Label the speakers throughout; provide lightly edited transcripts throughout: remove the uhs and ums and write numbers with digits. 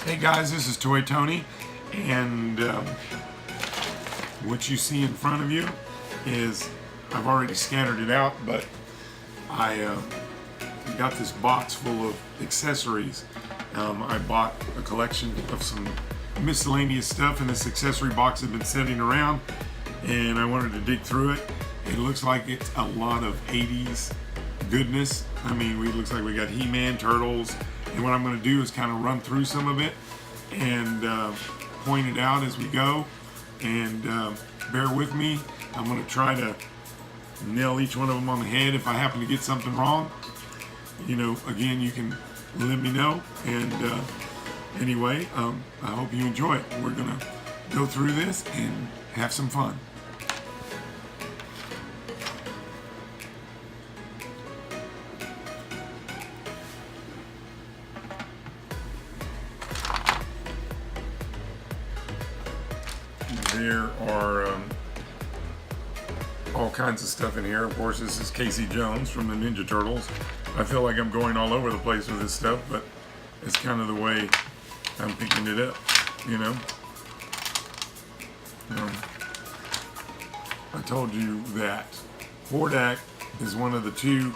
Speaker 1: Hey guys, this is ToyTony, and what you see in front of you is, I've already scattered it out, but I got this box full of accessories. I bought a collection of some miscellaneous stuff, and this accessory box has been sitting around, and I wanted to dig through it. It looks like it's a lot of 80s goodness. I mean, it looks like we got He-Man, Turtles, and what I'm going to do is kind of run through some of it and point it out as we go, and bear with me. I'm going to try to nail each one of them on the head. If I happen to get something wrong, you know, again, you can let me know. And anyway, I hope you enjoy it. We're going to go through this and have some fun. There are all kinds of stuff in here. Of course, this is Casey Jones from the Ninja Turtles. I feel like I'm going all over the place with this stuff, but it's kind of the way I'm picking it up, you know. I told you that Hordak is one of the two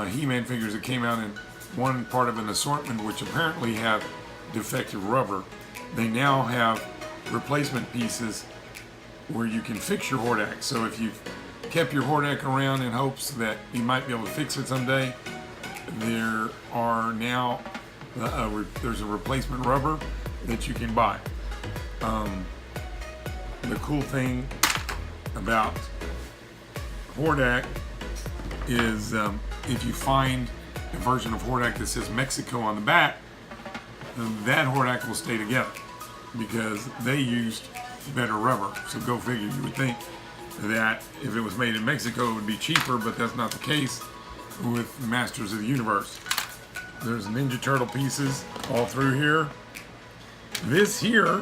Speaker 1: He-Man figures that came out in one part of an assortment, which apparently have defective rubber. They now have replacement pieces where you can fix your Hordak. So if you've kept your Hordak around in hopes that you might be able to fix it someday, there are now there's a replacement rubber that you can buy. The cool thing about Hordak is if you find a version of Hordak that says Mexico on the back, that Hordak will stay together, because they used better rubber. So go figure. You would think that if it was made in Mexico, it would be cheaper, but that's not the case with Masters of the Universe. There's Ninja Turtle pieces all through here. This here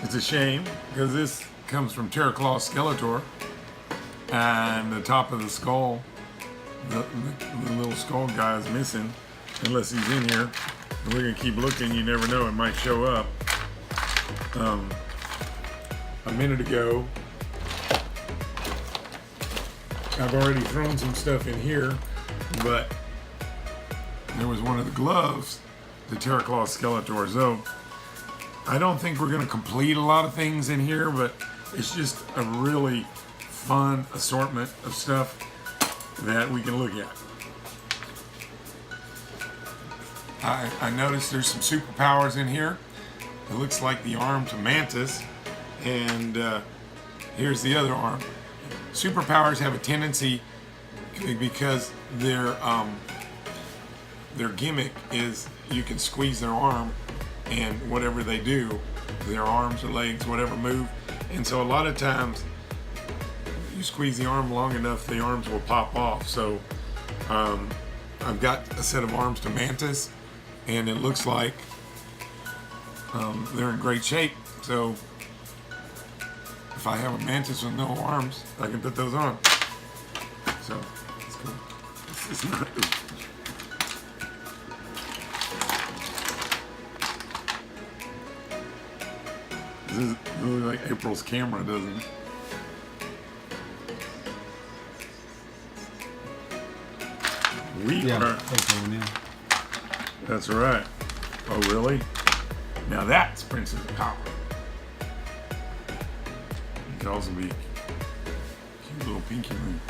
Speaker 1: is a shame, because this comes from Terraclaw Skeletor, and the top of the skull, the little skull guy is missing, unless he's in here. And we're gonna keep looking. You never know, it might show up. A minute ago, I've already thrown some stuff in here, but there was one of the gloves, the Terraclaw Skeletor. So I don't think we're going to complete a lot of things in here, but it's just a really fun assortment of stuff that we can look at. I noticed there's some superpowers in here. It looks like the arm to Mantis, and here's the other arm. Superpowers have a tendency, because their gimmick is you can squeeze their arm, and whatever they do, their arms or legs, whatever, move. And so a lot of times, you squeeze the arm long enough, the arms will pop off. So I've got a set of arms to Mantis, and it looks like they're in great shape. So if I have a Mantis with no arms, I can put those on. So it's cool. It's not. This is really like April's camera, doesn't it? That's right. Oh, really? Now that's Princess Power. It could also be a cute little pinky ring.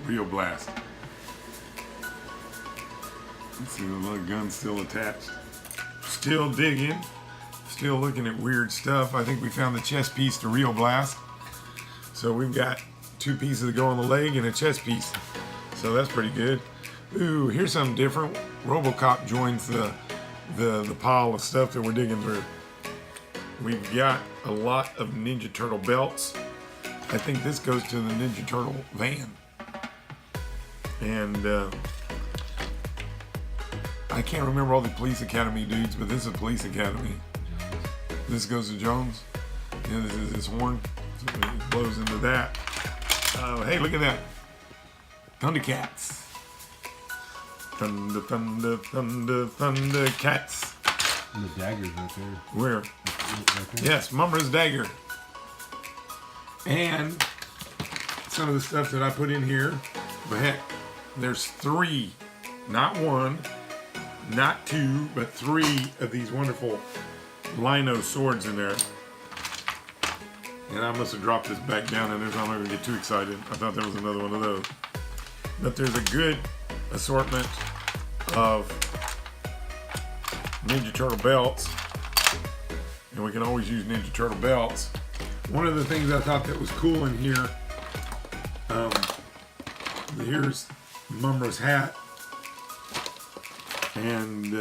Speaker 1: Real Blast. Let's see, the little gun's still attached. Still digging. Still looking at weird stuff. I think we found the chest piece to Real Blast. So we've got two pieces that go on the leg and a chest piece. So that's pretty good. Ooh, here's something different. RoboCop joins the pile of stuff that we're digging through. We've got a lot of Ninja Turtle belts. I think this goes to the Ninja Turtle van. And I can't remember all the Police Academy dudes, but this is Police Academy. This goes to Jones. And this is his horn. So it blows into that. Hey, look at that. Thundercats. Thunder, thunder, thunder, Thundercats.
Speaker 2: And the dagger's right there.
Speaker 1: Where?
Speaker 2: Right there.
Speaker 1: Yes, Mumm-Ra's dagger. And some of the stuff that I put in here. But heck, there's 3, not 1, not 2, but 3 of these wonderful lino swords in there. And I must have dropped this back down in there, so I'm not going to get too excited. I thought there was another one of those. But there's a good assortment of Ninja Turtle belts. And we can always use Ninja Turtle belts. One of the things I thought that was cool in here, here's Mumm-Ra's hat. And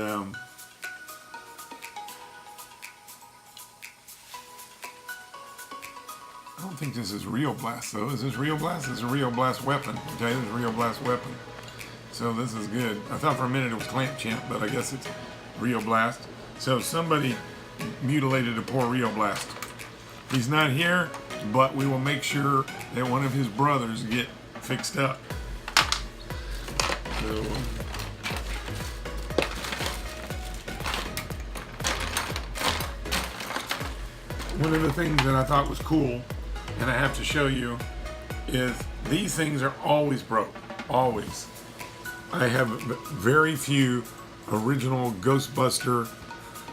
Speaker 1: I don't think this is Real Blast though. Is this Real Blast? This is a Real Blast weapon. Okay, this is a Real Blast weapon. So this is good. I thought for a minute it was Clamp Champ, but I guess it's Real Blast. So somebody mutilated a poor Real Blast. He's not here, but we will make sure that one of his brothers get fixed up. So one of the things that I thought was cool, and I have to show you, is these things are always broke. Always. I have very few original Ghostbuster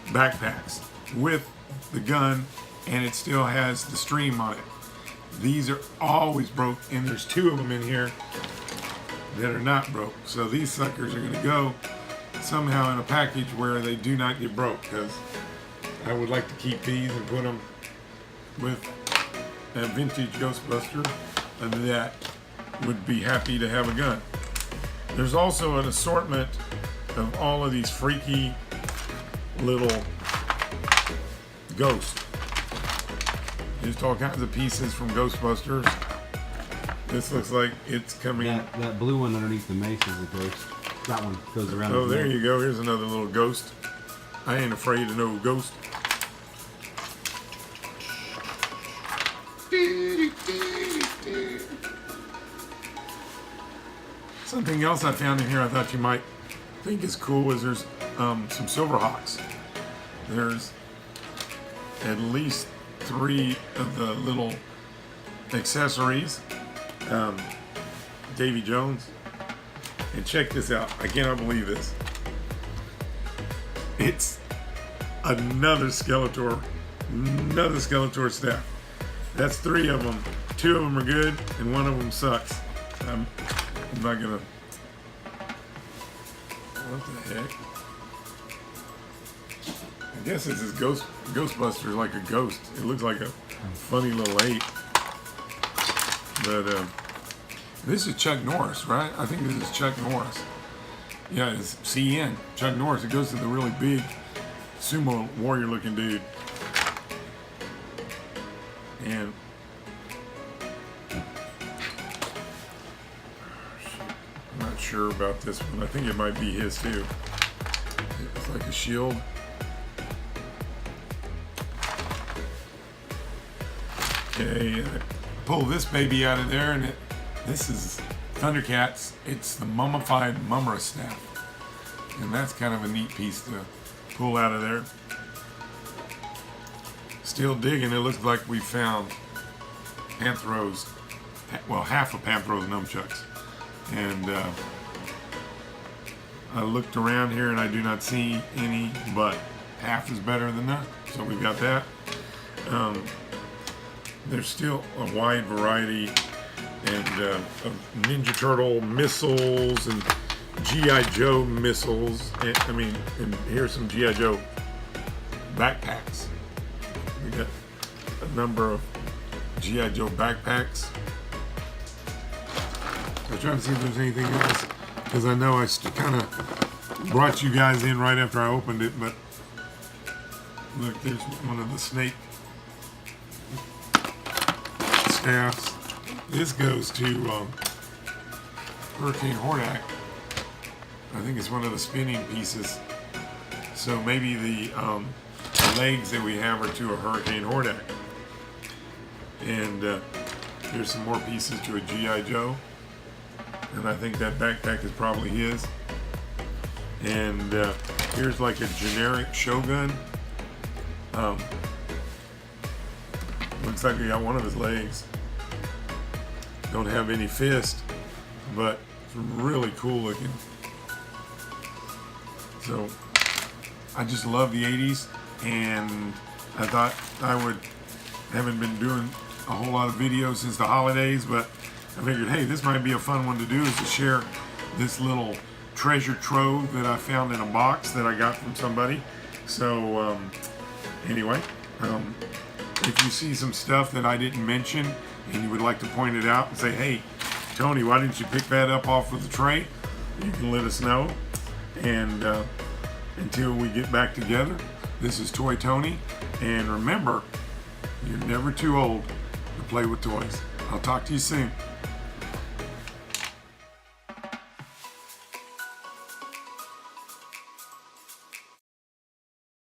Speaker 1: backpacks with the gun, and it still has the stream on it. These are always broke, and there's 2 of them in here that are not broke. So these suckers are going to go somehow in a package where they do not get broke, because I would like to keep these and put them with a vintage Ghostbuster that would be happy to have a gun. There's also an assortment of all of these freaky little ghosts. Just all kinds of pieces from Ghostbusters. This looks like it's coming.
Speaker 2: That blue one underneath the mace is a ghost. That one goes around.
Speaker 1: Oh, there you go. Here's another little ghost. I ain't afraid of no ghost. Something else I found in here I thought you might think is cool is there's some Silverhawks. There's at least 3 of the little accessories. Davy Jones. And check this out. I cannot believe this. It's another Skeletor. Another Skeletor staff. That's 3 of them. 2 of them are good, and 1 of them sucks. I'm not gonna. What the heck? I guess this is Ghostbusters, like a ghost. It looks like a funny little ape. But this is Chuck Norris, right? I think this is Chuck Norris. Yeah, it's CN. Chuck Norris. It goes to the really big sumo warrior looking dude. And I'm not sure about this one. I think it might be his too. It's like a shield. Okay, I pull this baby out of there, and this is Thundercats. It's the mummified Mumm-Ra staff, and that's kind of a neat piece to pull out of there. Still digging. It looks like we found Panthro's, well, half of Panthro's nunchucks, and I looked around here and I do not see any, but half is better than none. So we've got that. There's still a wide variety of Ninja Turtle missiles and G.I. Joe missiles. And here's some G.I. Joe backpacks. We got a number of G.I. Joe backpacks. I'm trying to see if there's anything else, because I know I kind of brought you guys in right after I opened it, but look, there's one of the snake staffs. This goes to Hurricane Hordak. I think it's one of the spinning pieces. So maybe the legs that we have are to a Hurricane Hordak. And here's some more pieces to a G.I. Joe. And I think that backpack is probably his. And here's like a generic Shogun. Looks like he got one of his legs. Don't have any fist, but it's really cool looking. So I just love the 80s, and I thought haven't been doing a whole lot of videos since the holidays, but I figured, hey, this might be a fun one to do, is to share this little treasure trove that I found in a box that I got from somebody. So anyway, if you see some stuff that I didn't mention and you would like to point it out and say, hey, Tony, why didn't you pick that up off of the tray? You can let us know. And until we get back together, this is Toy Tony. And remember, you're never too old to play with toys. I'll talk to you soon.